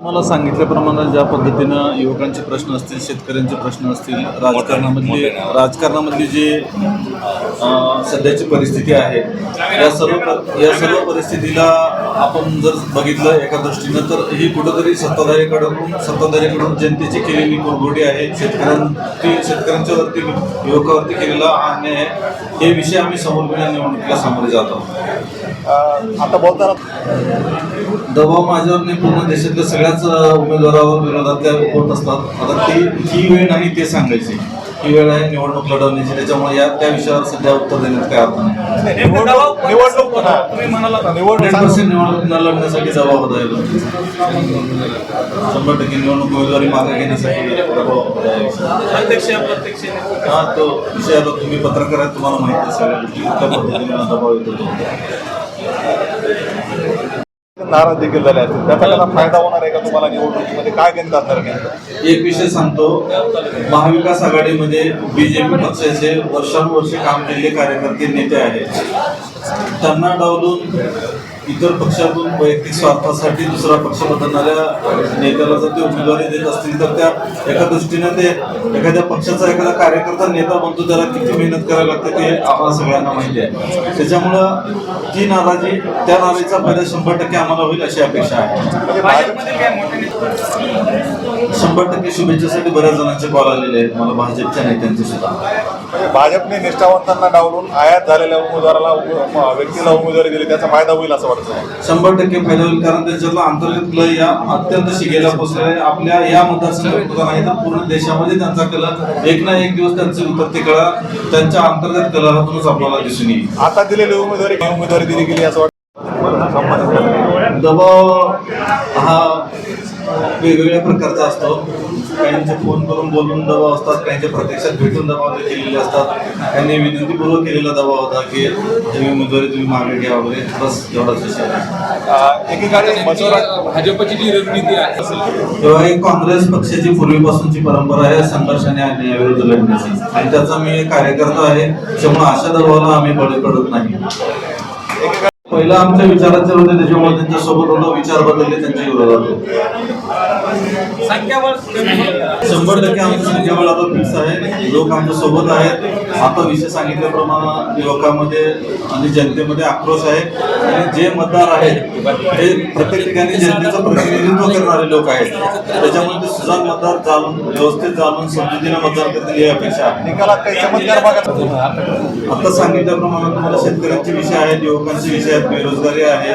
मला सांगितल्याप्रमाणे ज्या पद्धतीनं युवकांचे प्रश्न असतील, शेतकऱ्यांचे प्रश्न असतील, राजकारणामधली जी सध्याची परिस्थिती आहे, या सर्व परिस्थितीला आपण जर बघितलं एका दृष्टीनं तर ही कुठंतरी सत्ताधारीकडून जनतेची केलेली कुरघोडी आहे. शेतकऱ्यांच्यावरती, युवकावरती केलेला अन्याय आहे. हे विषय आम्ही समोर निवडणुकीला सामोरे जातो. आता बोलताना दबाव माझ्यावर नाही, पूर्ण देशातल्या सगळ्याच उमेदवारावर विरोधात होत असतात. आता ही वेळ नाही ते सांगायची, ही वेळ आहे निवडणूक लढवण्याची. त्याच्यामुळे त्या विषयावर सध्या उत्तर देण्यात काय अर्थ नाही. निवडणूक न लढण्यासाठी दबाव होता येईल. 100% निवडणूक उमेदवारी मागे घेण्यासाठी दबाव होता येईल. हा, तो विषय आता तुम्ही पत्रकार आहेत, तुम्हाला माहिती आहे सगळ्या गोष्टी कुठल्या पद्धतीने दबाव येतो. नाराज देखील झाले असतील, त्याचा फायदा होणार आहे का तुम्हाला निवडणुकीमध्ये? काय गणित असणार नाही? एक विषय सांगतो, महाविकास आघाडीमध्ये बीजेपी पक्षाचे वर्षानुवर्षे काम केलेले कार्यकर्ते नेते आहेत. त्यांना डावलून इतर पक्षातून वैयक्तिक स्वार्थासाठी दुसरा पक्ष बदलणाऱ्या नेत्याला जर ते उमेदवारी देत असतील तर त्या एका दृष्टीने ते एखाद्या पक्षाचा एखादा कार्यकर्ता नेता बनतो, त्याला किती मेहनत करावी लागते ते आम्हाला सगळ्यांना माहिती आहे. त्याच्यामुळं त्या नाराजीचा फायदा 100% आम्हाला होईल अशी अपेक्षा आहे. 100% शुभेच्छेसाठी बऱ्याच जणांचे कॉल आलेले आहेत मला, भाजपच्या नेत्यांचे सुद्धा. म्हणजे भाजपने निष्ठावंतांना डावलून आयात झालेल्या व्यक्तीला उमेदवारी दिली, त्याचा फायदा होईल असं वाटतं? 100% फायदा होईल, कारण त्यांच्यातला अंतर्गत कल या अत्यंत शिगेला पोचलेला आहे. आपल्या या मतदारसंघात नाही तर पूर्ण देशामध्ये त्यांचा कल एक ना एक दिवस त्यांची उतरती कला त्यांच्या अंतर्गत कलातूनच आपल्याला दिसून येईल. आता दिलेली उमेदवारी दिली गेली असं वाटतं? दबाव हा वेगवेगळ्या प्रकारचा असतो. काहींचे फोन करून बोलून दबाव असतात, काहींचे प्रत्यक्षात भेटून दबाव केलेले असतात. त्यांनी विनंतीपूर्वक केलेला दबाव होता की ही उमेदवारी तुम्ही मागे घ्या वगैरे, बस एवढाच विषय आहे. एकेकाळी भाजपची जी रणनीती आहे तेव्हा एक काँग्रेस पक्षाची पूर्वीपासूनची परंपरा आहे संघर्षाने अन्यायाविरुद्ध लढण्याची, आणि त्याचा मी कार्यकर्ता आहे. त्यामुळे अशा दबावाला आम्ही बळी पडत नाही. पहिला आमच्या विचाराचे होते, त्याच्यामुळे त्यांच्या सोबत होतो, विचार बदलले त्यांच्या विरोधात. 100% आमचं संख्याबळ आता फिक्स आहे. लोक आमच्या सोबत आहेत. आता विषय सांगितल्याप्रमाणे युवकांमध्ये आणि जनतेमध्ये आक्रोश आहे, आणि जे मतदार आहेत ते प्रत्येक ठिकाणी जनतेचं प्रतिनिधित्व करणारे लोक आहेत. त्याच्यामुळे ते सुजाण मतदार व्यवस्थित जाणून समजुतीने मतदान करतील ही अपेक्षा आहे. आता सांगितल्याप्रमाणे तुम्हाला शेतकऱ्यांचे विषय आहेत, युवकांचे विषय आहेत, बेरोजगारी आहे,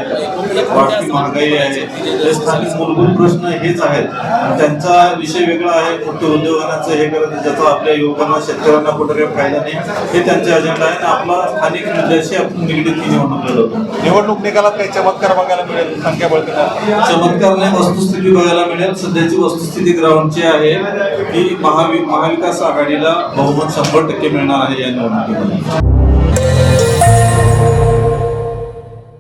वाढती महागाई आहे, हे स्थानिक मूलभूत प्रश्न हेच आहेत. त्यांचा विषय वेगळा आहे, फक्त उद्योगांचं हे करत ज्याचा आपल्या युवकांना शेतकऱ्यांना कुठे काही फायदा नाही, हे त्यांचे अजेंडा आहे. आपला स्थानिक मुद्द्याशी आपण निगडीत निवडणूक लढवतो. निवडणूक निकालात काही चमत्कार बघायला मिळेल? संख्याबळ चमत्कार नाही, वस्तुस्थिती बघायला मिळेल. सध्याची वस्तुस्थिती ग्राउंडची आहे की महाविकास आघाडीला बहुमत 100% मिळणार आहे या निवडणुकीमध्ये.